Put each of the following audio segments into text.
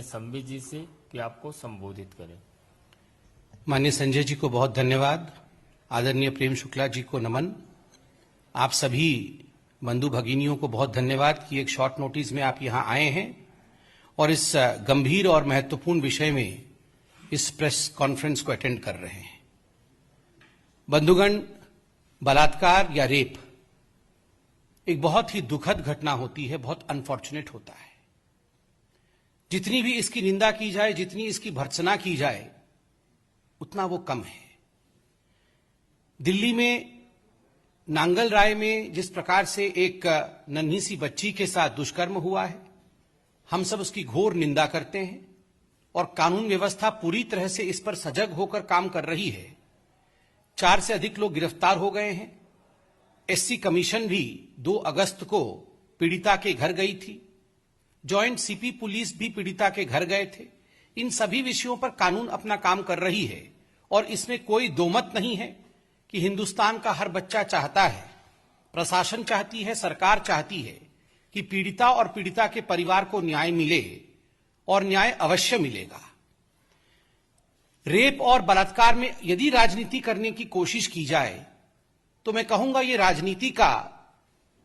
संबित जी से कि आपको संबोधित करें। माननीय संजय जी को बहुत धन्यवाद। आदरणीय प्रेम शुक्ला जी को नमन। आप सभी बंधु भगिनियों को बहुत धन्यवाद कि एक शॉर्ट नोटिस में आप यहां आए हैं और इस गंभीर और महत्वपूर्ण विषय में इस प्रेस कॉन्फ्रेंस को अटेंड कर रहे हैं। बंधुगण, बलात्कार या रेप एक बहुत ही दुखद घटना होती है, बहुत अनफॉर्चुनेट होता है। जितनी भी इसकी निंदा की जाए, जितनी इसकी भर्त्सना की जाए, उतना वो कम है। दिल्ली में नांगल राय में जिस प्रकार से एक नन्ही सी बच्ची के साथ दुष्कर्म हुआ है, हम सब उसकी घोर निंदा करते हैं और कानून व्यवस्था पूरी तरह से इस पर सजग होकर काम कर रही है। 4 से अधिक लोग गिरफ्तार हो गए हैं। एससी कमीशन भी 2 अगस्त को पीड़िता के घर गई थी। जॉइंट सीपी पुलिस भी पीड़िता के घर गए थे। इन सभी विषयों पर कानून अपना काम कर रही है और इसमें कोई दोमत नहीं है कि हिंदुस्तान का हर बच्चा चाहता है, प्रशासन चाहती है, सरकार चाहती है कि पीड़िता और पीड़िता के परिवार को न्याय मिले और न्याय अवश्य मिलेगा। रेप और बलात्कार में यदि राजनीति करने की कोशिश की जाए तो मैं कहूंगा ये राजनीति का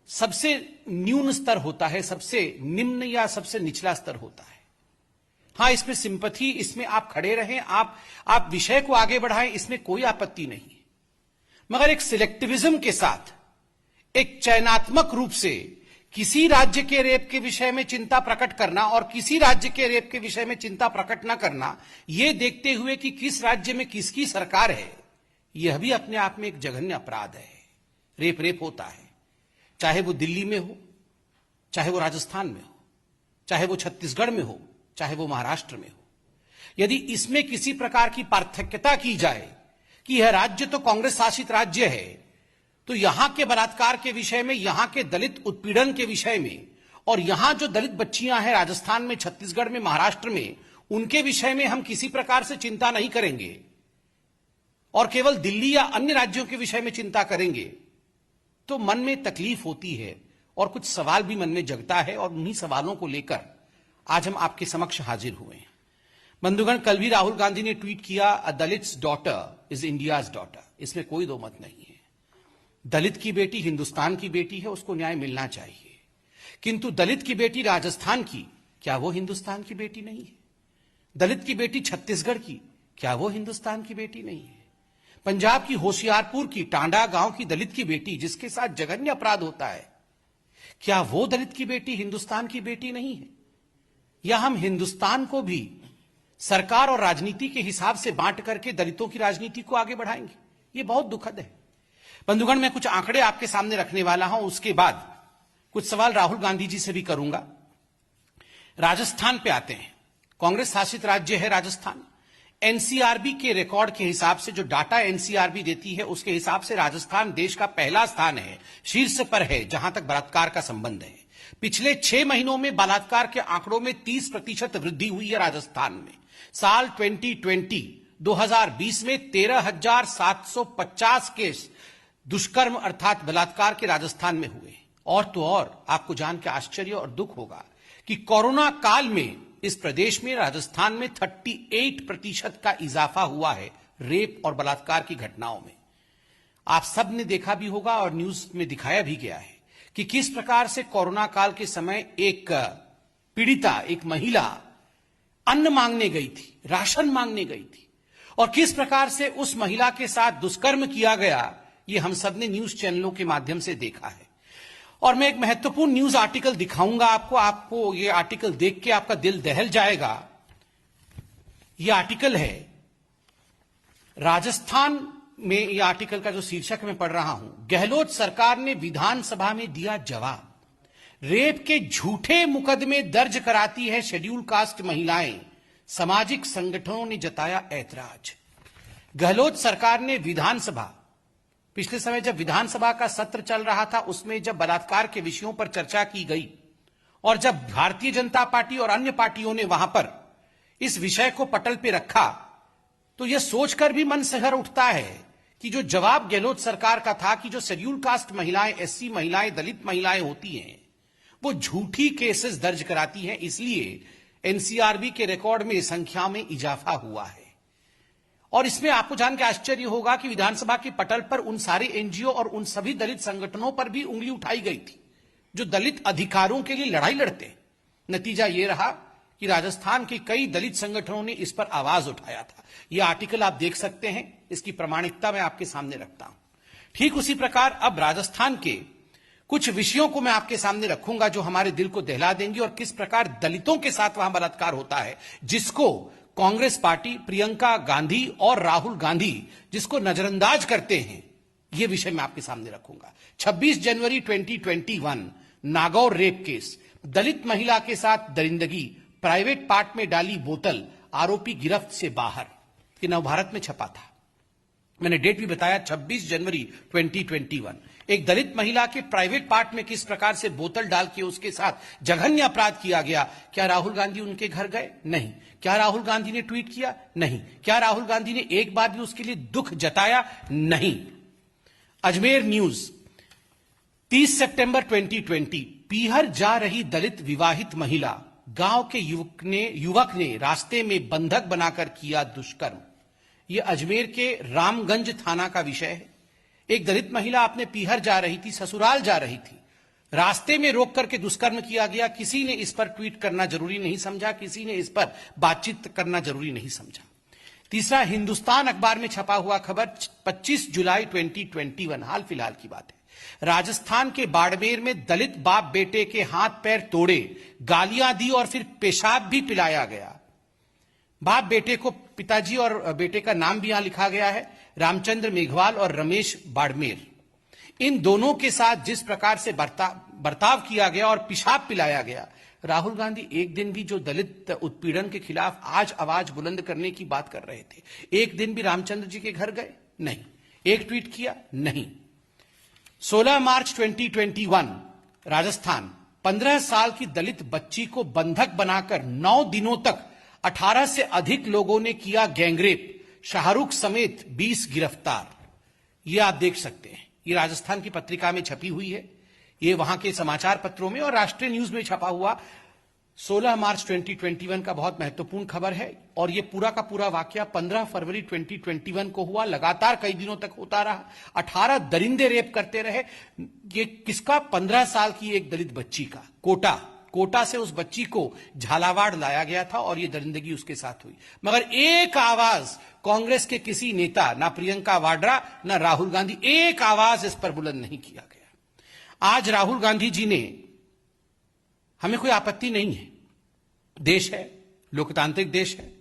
सबसे न्यून स्तर होता है, सबसे निम्न या सबसे निचला स्तर होता है। हां, इसमें सिंपैथी, इसमें आप खड़े रहें, आप विषय को आगे बढ़ाएं, इसमें कोई आपत्ति नहीं है। मगर एक सिलेक्टिविज्म के साथ, एक चयनात्मक रूप से किसी राज्य के रेप के विषय में चिंता प्रकट करना और किसी राज्य के रेप के विषय में चिंता प्रकट न करना, यह देखते हुए कि किस राज्य में किसकी सरकार है, यह भी अपने आप में एक जघन्य अपराध है। रेप होता है, चाहे वो दिल्ली में हो, चाहे वो राजस्थान में हो, चाहे वो छत्तीसगढ़ में हो, चाहे वो महाराष्ट्र में हो। यदि इसमें किसी प्रकार की पार्थक्यता की जाए कि यह राज्य तो कांग्रेस शासित राज्य है, तो यहां के बलात्कार के विषय में, यहां के दलित उत्पीड़न के विषय में और यहां जो दलित बच्चियां हैं राजस्थान में, छत्तीसगढ़ में, महाराष्ट्र में, उनके विषय में हम किसी प्रकार से चिंता नहीं करेंगे और केवल दिल्ली या अन्य राज्यों के विषय में चिंता करेंगे, तो मन में तकलीफ होती है और कुछ सवाल भी मन में जगता है और उन्हीं सवालों को लेकर आज हम आपके समक्ष हाजिर हुए हैं। बंधुगण, कल भी राहुल गांधी ने ट्वीट किया, a Dalit's daughter is India's daughter. इसमें कोई दो मत नहीं है। दलित की बेटी हिंदुस्तान की बेटी है, उसको न्याय मिलना चाहिए। किंतु दलित की बेटी राजस्थान की, क्या वो हिंदुस्तान की बेटी नहीं है? दलित की बेटी छत्तीसगढ़ की, क्या वो हिंदुस्तान की बेटी नहीं है? पंजाब की होशियारपुर की टांडा गांव की दलित की बेटी, जिसके साथ जघन्य अपराध होता है, क्या वो दलित की बेटी हिंदुस्तान की बेटी नहीं है? या हम हिंदुस्तान को भी सरकार और राजनीति के हिसाब से बांट करके दलितों की राजनीति को आगे बढ़ाएंगे? ये बहुत दुखद है। बंधुगण, मैं कुछ आंकड़े आपके सामने रखने वाला हूं, उसके बाद कुछ सवाल राहुल गांधी जी से भी करूंगा। राजस्थान पे आते हैं। कांग्रेस शासित राज्य है राजस्थान। एनसीआरबी के रिकॉर्ड के हिसाब से, जो डाटा एनसीआरबी देती है, उसके हिसाब से राजस्थान देश का पहला स्थान है, शीर्ष पर है जहां तक बलात्कार का संबंध है। पिछले 6 महीनों में बलात्कार के आंकड़ों में 30% वृद्धि हुई है राजस्थान में। साल 2020 में 13,750 केस दुष्कर्म अर्थात बलात्कार के राजस्थान में हुए। और तो और आपको जान के आश्चर्य और दुख होगा कि कोरोना काल में इस प्रदेश में, राजस्थान में 38% का इजाफा हुआ है रेप और बलात्कार की घटनाओं में। आप सब ने देखा भी होगा और न्यूज में दिखाया भी गया है कि किस प्रकार से कोरोना काल के समय एक पीड़िता, एक महिला अन्न मांगने गई थी, राशन मांगने गई थी और किस प्रकार से उस महिला के साथ दुष्कर्म किया गया, ये हम सब ने न्यूज चैनलों के माध्यम से देखा है। और मैं एक महत्वपूर्ण न्यूज आर्टिकल दिखाऊंगा आपको ये आर्टिकल देख के आपका दिल दहल जाएगा। ये आर्टिकल है राजस्थान में, ये आर्टिकल का जो शीर्षक मैं पढ़ रहा हूं, गहलोत सरकार ने विधानसभा में दिया जवाब। रेप के झूठे मुकदमे दर्ज कराती है शेड्यूल कास्ट महिलाएं, सामाजिक संगठनों ने जताया ऐतराज। गहलोत सरकार ने विधानसभा, पिछले समय जब विधानसभा का सत्र चल रहा था, उसमें जब बलात्कार के विषयों पर चर्चा की गई और जब भारतीय जनता पार्टी और अन्य पार्टियों ने वहां पर इस विषय को पटल पे रखा, तो यह सोचकर भी मन सिहर उठता है कि जो जवाब गहलोत सरकार का था कि जो शेड्यूल कास्ट महिलाएं, एससी महिलाएं, दलित महिलाएं होती हैं, वो झूठी केसेस दर्ज कराती हैं, इसलिए एनसीआरबी के रिकॉर्ड में संख्या में इजाफा हुआ है। और इसमें आपको जान के आश्चर्य होगा कि विधानसभा के पटल पर उन सारे एनजीओ और उन सभी दलित संगठनों पर भी उंगली उठाई गई थी जो दलित अधिकारों के लिए लड़ाई लड़ते हैं। नतीजा यह रहा कि राजस्थान के कई दलित संगठनों ने इस पर आवाज उठाया था। यह आर्टिकल आप देख सकते हैं, इसकी प्रामाणिकता मैं आपके सामने रखता हूं। ठीक उसी प्रकार अब राजस्थान के कुछ विषयों को मैं आपके सामने रखूंगा जो हमारे दिल को दहला देंगे और किस प्रकार दलितों के साथ वहां बलात्कार होता है, जिसको कांग्रेस पार्टी, प्रियंका गांधी और राहुल गांधी जिसको नजरअंदाज करते हैं, यह विषय मैं आपके सामने रखूंगा। 26 जनवरी 2021 नागौर रेप केस, दलित महिला के साथ दरिंदगी, प्राइवेट पार्ट में डाली बोतल, आरोपी गिरफ्त से बाहर। ये नवभारत में छपा था। मैंने डेट भी बताया 26 जनवरी 2021। एक दलित महिला के प्राइवेट पार्ट में किस प्रकार से बोतल डाल के उसके साथ जघन्य अपराध किया गया। क्या राहुल गांधी उनके घर गए? नहीं। क्या राहुल गांधी ने ट्वीट किया? नहीं। क्या राहुल गांधी ने एक बार भी उसके लिए दुख जताया? नहीं। अजमेर न्यूज 30 सितंबर 2020, पीहर जा रही दलित विवाहित महिला, गांव के युवक ने रास्ते में बंधक बनाकर किया दुष्कर्म। यह अजमेर के रामगंज थाना का विषय है। एक दलित महिला अपने पीहर जा रही थी, ससुराल जा रही थी, रास्ते में रोक करके दुष्कर्म किया गया। किसी ने इस पर ट्वीट करना जरूरी नहीं समझा, किसी ने इस पर बातचीत करना जरूरी नहीं समझा। तीसरा, हिंदुस्तान अखबार में छपा हुआ खबर 25 जुलाई 2021, हाल फिलहाल की बात है। राजस्थान के बाड़मेर में दलित बाप बेटे के हाथ पैर तोड़े, गालियां दी और फिर पेशाब भी पिलाया गया। बाप बेटे को, पिताजी और बेटे का नाम भी यहां लिखा गया है, रामचंद्र मेघवाल और रमेश बाड़मेर। इन दोनों के साथ जिस प्रकार से बर्ताव किया गया और पेशाब पिलाया गया, राहुल गांधी एक दिन भी जो दलित उत्पीड़न के खिलाफ आज आवाज बुलंद करने की बात कर रहे थे, एक दिन भी रामचंद्र जी के घर गए? नहीं। एक ट्वीट किया? नहीं। 16 मार्च 2021 राजस्थान, 15 साल की दलित बच्ची को बंधक बनाकर 9 दिनों तक 18 से अधिक लोगों ने किया गैंगरेप, शाहरुख समेत 20 गिरफ्तार। यह आप देख सकते हैं, यह राजस्थान की पत्रिका में छपी हुई है, यह वहां के समाचार पत्रों में और राष्ट्रीय न्यूज में छपा हुआ 16 मार्च 2021 का बहुत महत्वपूर्ण खबर है। और यह पूरा का पूरा वाकया 15 फरवरी 2021 को हुआ, लगातार कई दिनों तक होता रहा। 18 दरिंदे रेप करते रहे। ये किसका? 15 साल की एक दलित बच्ची का। कोटा से उस बच्ची को झालावाड़ लाया गया था और यह दरिंदगी उसके साथ हुई। मगर एक आवाज कांग्रेस के किसी नेता, ना प्रियंका वाड्रा ना राहुल गांधी, एक आवाज इस पर बुलंद नहीं किया गया। आज राहुल गांधी जी ने, हमें कोई आपत्ति नहीं है, देश है, लोकतांत्रिक देश है,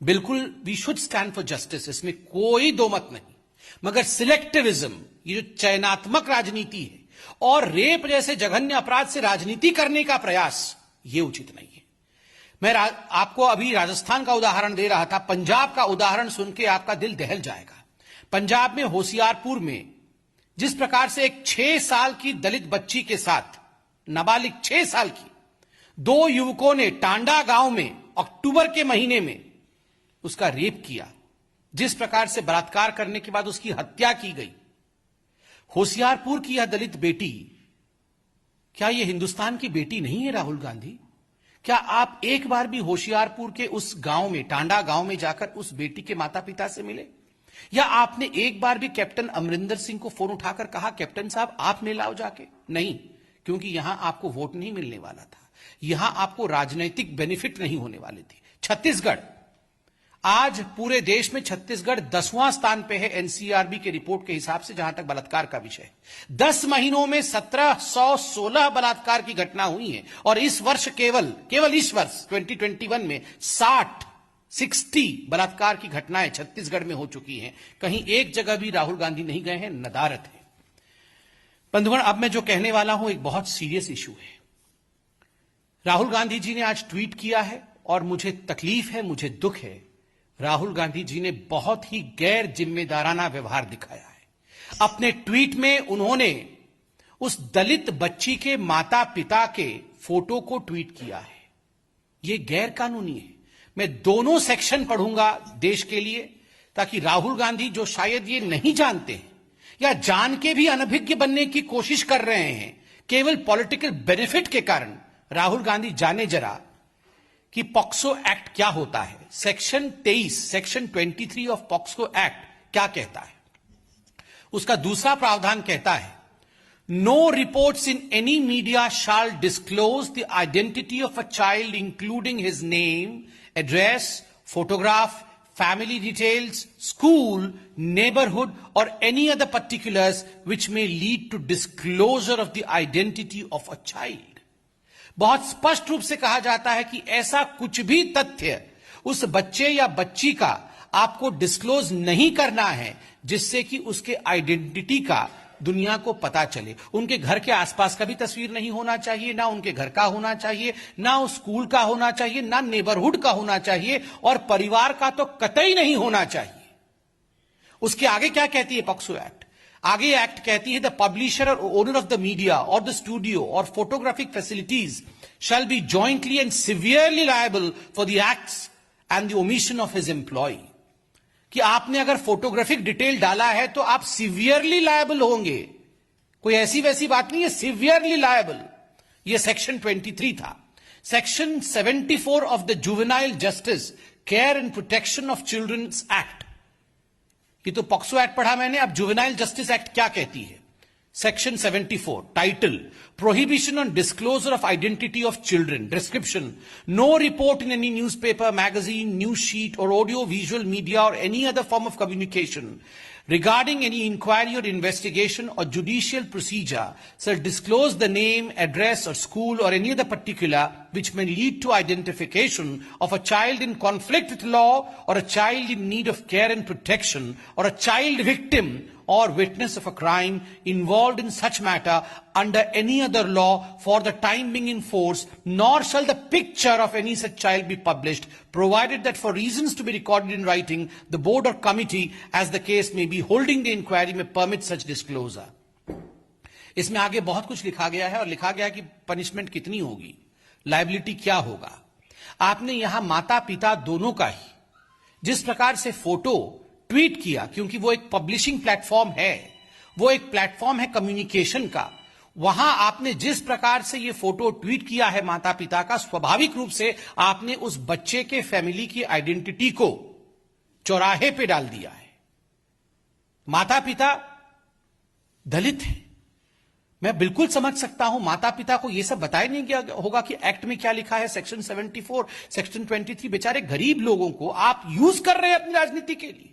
बिल्कुल we should stand for justice, इसमें कोई दो मत नहीं। मगर सिलेक्टिविज्म, ये जो चयनात्मक राजनीति है और रेप जैसे जघन्य अपराध से राजनीति करने का प्रयास, ये उचित नहीं है। मैं आपको अभी राजस्थान का उदाहरण दे रहा था, पंजाब का उदाहरण सुन के आपका दिल दहल जाएगा। पंजाब में होशियारपुर में जिस प्रकार से एक 6 साल की दलित बच्ची के साथ, नाबालिग 6 साल की, 2 युवकों ने टांडा गांव में अक्टूबर के महीने में उसका रेप किया, जिस प्रकार से बलात्कार करने के बाद उसकी हत्या की गई। होशियारपुर की यह दलित बेटी, क्या यह हिंदुस्तान की बेटी नहीं है? राहुल गांधी, क्या आप एक बार भी होशियारपुर के उस गांव में, टांडा गांव में जाकर उस बेटी के माता पिता से मिले? या आपने एक बार भी कैप्टन अमरिंदर सिंह को फोन उठाकर कहा, कैप्टन साहब आप मिल आओ जाके? नहीं, क्योंकि यहां आपको वोट नहीं मिलने वाला था, यहां आपको राजनीतिक बेनिफिट नहीं होने वाले थे। छत्तीसगढ़, आज पूरे देश में छत्तीसगढ़ 10वां स्थान पे है एनसीआरबी के रिपोर्ट के हिसाब से, जहां तक बलात्कार का विषय है। 10 महीनों में 1716 बलात्कार की घटना हुई है और इस वर्ष केवल इस वर्ष 2021 में 60 बलात्कार की घटनाएं छत्तीसगढ़ में हो चुकी हैं। कहीं एक जगह भी राहुल गांधी नहीं गए हैं, नदारत है। बंधुगण, अब मैं जो कहने वाला हूं एक बहुत सीरियस इशू है। राहुल गांधी जी ने आज ट्वीट किया है और मुझे तकलीफ है, मुझे दुख है। राहुल गांधी जी ने बहुत ही गैर जिम्मेदाराना व्यवहार दिखाया है। अपने ट्वीट में उन्होंने उस दलित बच्ची के माता पिता के फोटो को ट्वीट किया है। यह गैर कानूनी है। मैं दोनों सेक्शन पढ़ूंगा देश के लिए, ताकि राहुल गांधी, जो शायद ये नहीं जानते हैं या जान के भी अनभिज्ञ बनने की कोशिश कर रहे हैं, केवल पॉलिटिकल बेनिफिट के कारण, राहुल गांधी जाने जरा कि पॉक्सो एक्ट क्या होता है। Section 23, section 23 of POCSO act क्या कहता है? उसका दूसरा प्रावधान कहता है, no reports in any media shall disclose the identity of a child including his name, address, photograph, family details, school, neighborhood, or any other particulars which may lead to disclosure of the identity of a child. बहुत स्पष्ट रूप से कहा जाता है कि ऐसा कुछ भी तथ्य उस बच्चे या बच्ची का आपको डिस्क्लोज नहीं करना है जिससे कि उसके आइडेंटिटी का दुनिया को पता चले। उनके घर के आसपास का भी तस्वीर नहीं होना चाहिए, ना उनके घर का होना चाहिए, ना उस स्कूल का होना चाहिए, ना नेबरहुड का होना चाहिए, और परिवार का तो कतई नहीं होना चाहिए। उसके आगे क्या कहती है पॉक्सो एक्ट? आगे एक्ट कहती है, द पब्लिशर और ओनर ऑफ द मीडिया और द स्टूडियो और photographic facilities shall be jointly and severally liable for the acts and the omission of his employ. कि आपने अगर फोटोग्राफिक डिटेल डाला है तो आप सिवियरली लायबल होंगे। कोई ऐसी वैसी बात नहीं है, सिवियरली लायबल। यह सेक्शन 23 था। Section 74 of the juvenile justice care and protection of childrens act, ये तो पॉक्सो एक्ट पढ़ा मैंने, अब जुवेनाइल जस्टिस एक्ट क्या कहती है? Section 74, title prohibition on disclosure of identity of children, description no report in any newspaper, magazine, news sheet और audio visual media और any other form of communication regarding any inquiry or investigation or judicial procedure shall disclose the name, address or school or any other particular which may lead to identification of a child in conflict with law or a child in need of care and protection or a child victim or witness of a crime involved in such matter under any other law for the time being in force, nor shall the picture of any such child be published, provided that for reasons to be recorded in writing, the board or committee, as the case may be, holding the inquiry may permit such disclosure. इसमें आगे बहुत कुछ लिखा गया है और लिखा गया है कि पनिशमेंट कितनी होगी, लायबिलिटी क्या होगा। आपने यहां माता पिता दोनों का ही जिस प्रकार से फोटो ट्वीट किया, क्योंकि वो एक पब्लिशिंग प्लेटफॉर्म है, वो एक प्लेटफॉर्म है कम्युनिकेशन का, वहां आपने जिस प्रकार से ये फोटो ट्वीट किया है माता पिता का, स्वाभाविक रूप से आपने उस बच्चे के फैमिली की आइडेंटिटी को चौराहे पे डाल दिया है। माता पिता दलित है, मैं बिल्कुल समझ सकता हूं, माता पिता को यह सब बताया नहीं गया होगा कि एक्ट में क्या लिखा है, सेक्शन 74, सेक्शन 23, बेचारे गरीब लोगों को आप यूज कर रहे हैं अपनी राजनीति के लिए।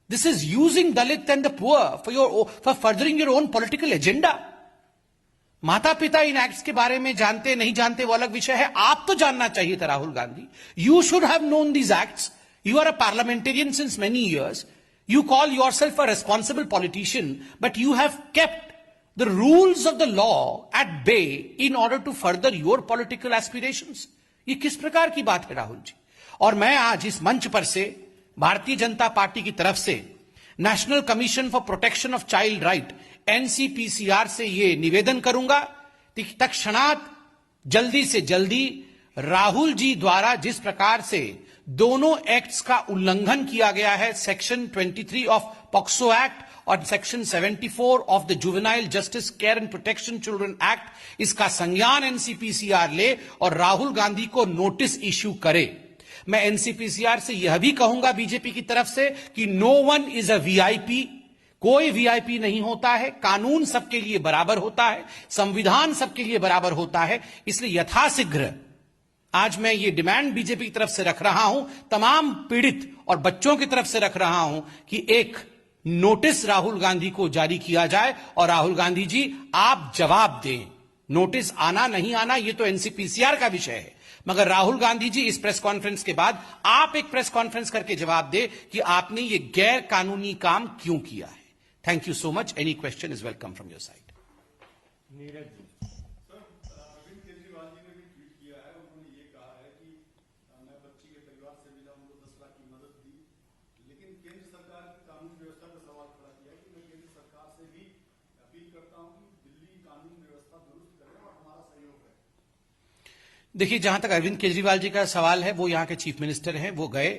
This is using Dalit and the poor for furthering your own political agenda. माता पिता इन एक्ट्स के बारे में जानते नहीं जानते वो अलग विषय है, आप तो जानना चाहिए था Rahul Gandhi. You should have known these acts. You are a parliamentarian since many years. You call yourself a responsible politician, but you have kept the rules of the law at bay in order to further your political aspirations. ये किस प्रकार की बात है राहुल जी? और मैं आज इस मंच पर से भारतीय जनता पार्टी की तरफ से national commission for protection of child right NCPCR से यह निवेदन करूंगा कि तत्क्षणात जल्दी से जल्दी राहुल जी द्वारा जिस प्रकार से दोनों एक्ट्स का उल्लंघन किया गया है, सेक्शन 23 ऑफ पॉक्सो एक्ट और section 74 of the juvenile justice care and protection children act, इसका संज्ञान एनसीपीसीआर ले और राहुल गांधी को नोटिस इश्यू करे। मैं एनसीपीसीआर से यह भी कहूंगा बीजेपी की तरफ से कि no one is a VIP, कोई वीआईपी नहीं होता है, कानून सबके लिए बराबर होता है, संविधान सबके लिए बराबर होता है। इसलिए यथाशीघ्र आज मैं ये डिमांड बीजेपी की तरफ से रख रहा हूं, तमाम पीड़ित और बच्चों की तरफ से रख रहा हूं कि एक नोटिस राहुल गांधी को जारी किया जाए और राहुल गांधी जी आप जवाब दें। नोटिस आना नहीं आना ये तो एनसीपीसीआर का विषय है, मगर राहुल गांधी जी इस प्रेस कॉन्फ्रेंस के बाद आप एक प्रेस कॉन्फ्रेंस करके जवाब दे कि आपने ये गैर कानूनी काम क्यों किया है। Thank you so much. Any question is welcome from your side. Neeraj ji. Sir, Arvind Kejriwal ji ने भी ट्वीट किया है, उन्होंने ये कहा है कि मैं बच्ची के परिवार से मिला, उनको 10 लाख की मदद दी, लेकिन केंद्र सरकार की कानून व्यवस्था का सवाल खड़ा किया कि मैं केंद्र सरकार से भी अपील करता हूं कि दिल्ली कानून व्यवस्था दुरुस्त करे और हमारा सहयोग है। देखिए, जहां तक अरविंद केजरीवाल जी का सवाल है, वो यहां के चीफ मिनिस्टर हैं, वो गए,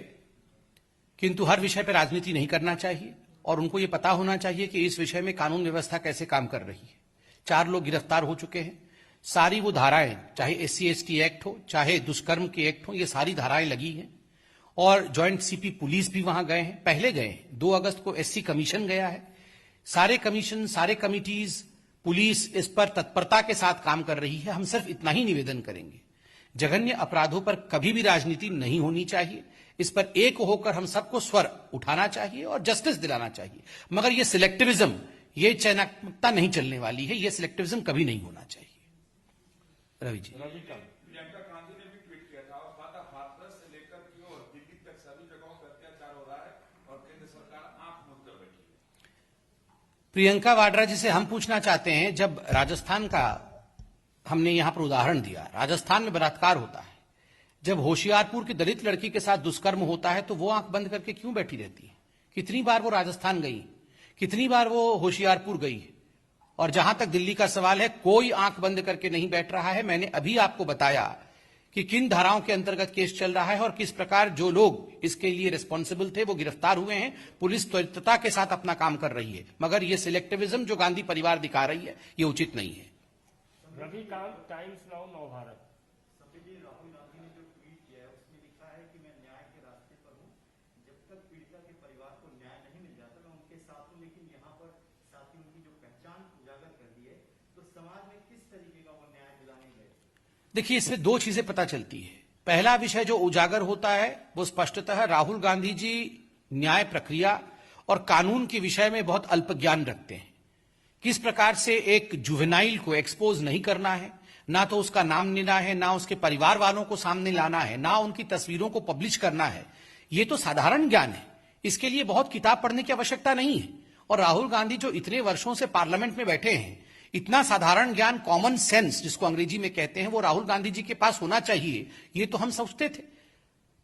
किंतु हर विषय पर राजनीति नहीं करना चाहिए और उनको ये पता होना चाहिए कि इस विषय में कानून व्यवस्था कैसे काम कर रही है। 4 लोग गिरफ्तार हो चुके हैं, सारी वो धाराएं, चाहे SC/ST एक्ट हो, चाहे दुष्कर्म के एक्ट हो, ये सारी धाराएं लगी हैं। और ज्वाइंट CP पुलिस भी वहां गए हैं, पहले गए हैं। 2 अगस्त को SC कमीशन गया है। सारे कमीशन, सारे कमिटीज, पुलिस इस पर तत्परता के साथ काम कर रही है। हम सिर्फ इतना ही निवेदन करेंगे, जघन्य अपराधों पर कभी भी राजनीति नहीं होनी चाहिए। इस पर एक होकर हम सबको स्वर उठाना चाहिए और जस्टिस दिलाना चाहिए। मगर ये सिलेक्टिविज्म, ये चयनात्मकता नहीं चलने वाली है। ये सिलेक्टिविज्म कभी नहीं होना चाहिए। रवि जी, प्रियंका गांधी ने भी ट्वीट किया था और कहा था हाथरस से लेकर की ओर दिल्ली तक सभी जगहों पर अत्याचार हो रहा है और केंद्र सरकार आंख मूंद कर बैठी है। प्रियंका वाड्रा जी से हम पूछना चाहते हैं, जब राजस्थान का हमने यहां पर उदाहरण दिया, राजस्थान में बलात्कार होता है, जब होशियारपुर की दलित लड़की के साथ दुष्कर्म होता है तो वो आंख बंद करके क्यों बैठी रहती है? कितनी बार वो राजस्थान गई, कितनी बार वो होशियारपुर गई? और जहां तक दिल्ली का सवाल है, कोई आंख बंद करके नहीं बैठ रहा है। मैंने अभी आपको बताया कि किन धाराओं के अंतर्गत केस चल रहा है और किस प्रकार जो लोग इसके लिए रिस्पॉन्सिबल थे वो गिरफ्तार हुए हैं। पुलिस त्वरितता के साथ अपना काम कर रही है। मगर ये सिलेक्टिविज्म जो गांधी परिवार दिखा रही है, ये उचित नहीं है। Ravikant, Times Now, Navbharat. राहुल गांधी ने जो ट्वीट किया है उसमें लिखा है कि मैं न्याय के रास्ते पर हूं, जब तक पीड़िता के परिवार को न्याय नहीं मिल जाता मैं उनके साथ हूं, लेकिन यहाँ पर साथ ही उनकी जो पहचान उजागर कर दी है, तो समाज में किस तरीके का वो न्याय दिलाने गए? देखिए, इसमें 2 चीजें पता चलती है। पहला विषय जो उजागर होता है वो स्पष्टतः राहुल गांधी जी न्याय प्रक्रिया और कानून के विषय में बहुत अल्प ज्ञान रखते हैं। किस प्रकार से एक जुवेनाइल को एक्सपोज नहीं करना है, ना तो उसका नाम लेना है, ना उसके परिवार वालों को सामने लाना है, ना उनकी तस्वीरों को पब्लिश करना है। ये तो साधारण ज्ञान है। इसके लिए बहुत किताब पढ़ने की आवश्यकता नहीं है। और राहुल गांधी जो इतने वर्षों से पार्लियामेंट में बैठे हैं, इतना साधारण ज्ञान, कॉमन सेंस जिसको अंग्रेजी में कहते हैं, वो राहुल गांधी जी के पास होना चाहिए, ये तो हम सोचते थे।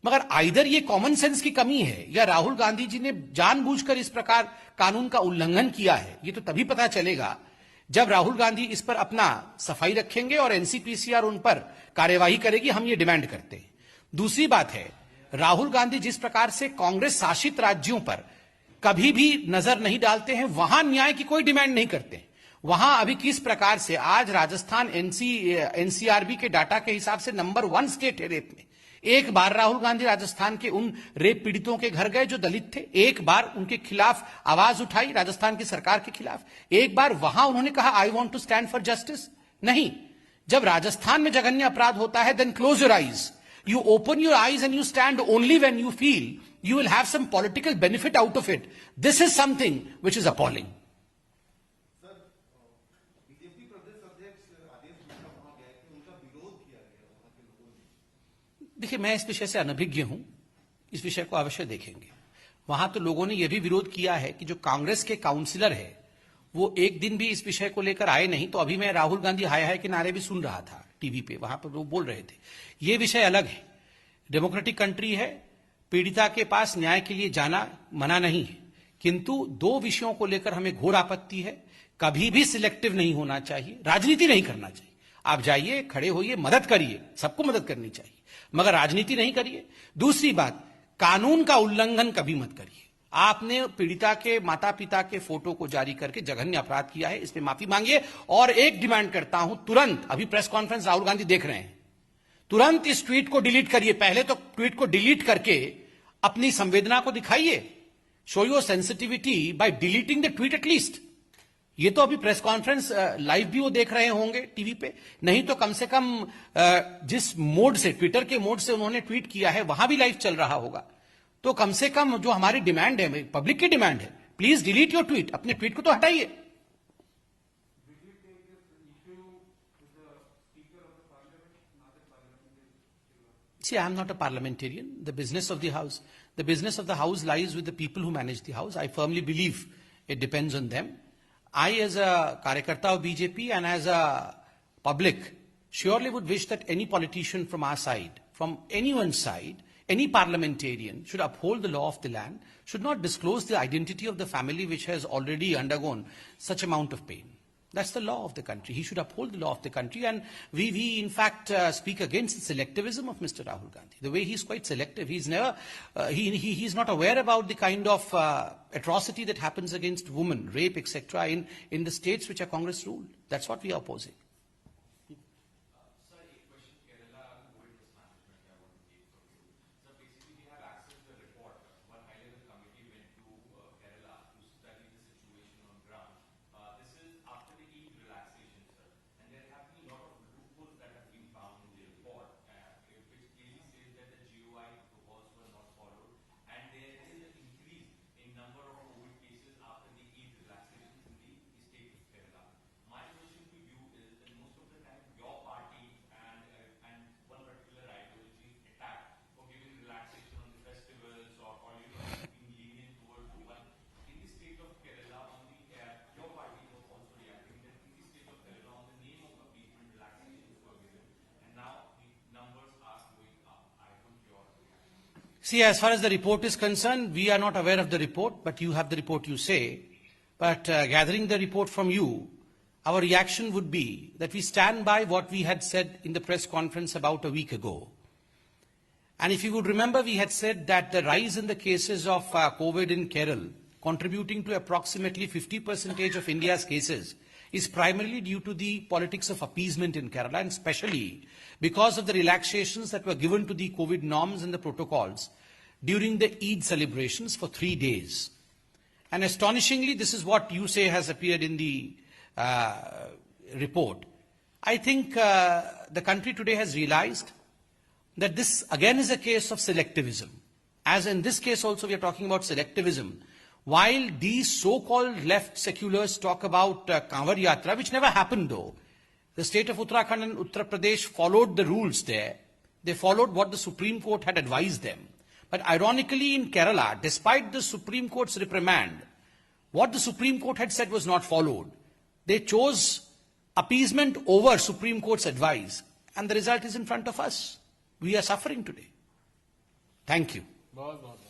मगर आइदर ये कॉमन सेंस की कमी है या राहुल गांधी जी ने जानबूझकर इस प्रकार कानून का उल्लंघन किया है। ये तो तभी पता चलेगा जब राहुल गांधी इस पर अपना सफाई रखेंगे और NCPCR उन पर कार्यवाही करेगी। हम ये डिमांड करते हैं। दूसरी बात है, राहुल गांधी जिस प्रकार से कांग्रेस शासित राज्यों पर कभी भी नजर नहीं डालते हैं, वहां न्याय की कोई डिमांड नहीं करते। वहां अभी किस प्रकार से आज राजस्थान NCRB के डाटा के हिसाब से नंबर 1 स्टेट है रेप में। एक बार राहुल गांधी राजस्थान के उन रेप पीड़ितों के घर गए जो दलित थे, एक बार उनके खिलाफ आवाज उठाई राजस्थान की सरकार के खिलाफ, एक बार वहां उन्होंने कहा I want to stand for justice? नहीं। जब राजस्थान में जघन्य अपराध होता है, then close your eyes, you open your eyes and you stand only when you feel you will have some political benefit out of it. This is something which is appalling. Sir, BJP प्रदेश अध्यक्ष आदेश मिश्रा वहां गए थे, उनका विरोध किया गया वहां के लोगों ने। देखिए, मैं इस विषय से अनभिज्ञ हूं, इस विषय को अवश्य देखेंगे। वहां तो लोगों ने यह भी विरोध किया है कि जो कांग्रेस के काउंसिलर है वो एक दिन भी इस विषय को लेकर आए नहीं। तो अभी मैं राहुल गांधी हाय हाय के नारे भी सुन रहा था टीवी पे, वहां पर वो बोल रहे थे। ये विषय अलग है। डेमोक्रेटिक कंट्री है, पीड़िता के पास न्याय के लिए जाना मना नहीं है, किंतु 2 विषयों को लेकर हमें घोर आपत्ति है। कभी भी सिलेक्टिव नहीं होना चाहिए, राजनीति नहीं करना चाहिए। आप जाइए, खड़े होइए, मदद करिए, सबको मदद करनी चाहिए, मगर राजनीति नहीं करिए। दूसरी बात, कानून का उल्लंघन कभी मत करिए। आपने पीड़िता के माता पिता के फोटो को जारी करके जघन्य अपराध किया है, इसमें माफी मांगिए। और एक डिमांड करता हूं, तुरंत, अभी प्रेस कॉन्फ्रेंस राहुल गांधी देख रहे हैं, तुरंत इस ट्वीट को डिलीट करिए। पहले तो ट्वीट को डिलीट करके अपनी संवेदना को दिखाइए, show your sensitivity by deleting the tweet at least. ये तो अभी प्रेस कॉन्फ्रेंस लाइव भी वो देख रहे होंगे टीवी पे, नहीं तो कम से कम जिस मोड से, ट्विटर के मोड से उन्होंने ट्वीट किया है, वहां भी लाइव चल रहा होगा। तो कम से कम जो हमारी डिमांड है, पब्लिक की डिमांड है, प्लीज डिलीट योर ट्वीट, अपने ट्वीट को तो हटाइए। See, I am not a parliamentarian. The business of the House lies with the people who manage the House. I firmly believe it depends on them. I, as a Karyakarta of BJP and as a public, surely would wish that any politician from our side, from anyone's side, any parliamentarian should uphold the law of the land, should not disclose the identity of the family which has already undergone such amount of pain. That's the law of the country. He should uphold the law of the country. And we in fact, speak against the selectivism of Mr. Rahul Gandhi. The way he's quite selective. He's never, he's not aware about the kind of atrocity that happens against women, rape, etc. in the states which are Congress ruled. That's what we are opposing. See, as far as the report is concerned, we are not aware of the report, but you have the report, you say. But gathering the report from you, our reaction would be that we stand by what we had said in the press conference about a week ago. And if you would remember, we had said that the rise in the cases of COVID in Kerala, contributing to approximately 50% of India's cases, is primarily due to the politics of appeasement in Kerala, and especially because of the relaxations that were given to the COVID norms and the protocols during the Eid celebrations for 3 days. And astonishingly, this is what you say has appeared in the report. I think the country today has realized that this again is a case of selectivism. As in this case also we are talking about selectivism. While these so-called left seculars talk about Kanwar Yatra, which never happened though, the state of Uttarakhand and Uttar Pradesh followed the rules there. They followed what the Supreme Court had advised them. But ironically in Kerala, despite the Supreme Court's reprimand, what the Supreme Court had said was not followed. They chose appeasement over Supreme Court's advice. And the result is in front of us. We are suffering today. Thank you. बहुत बहुत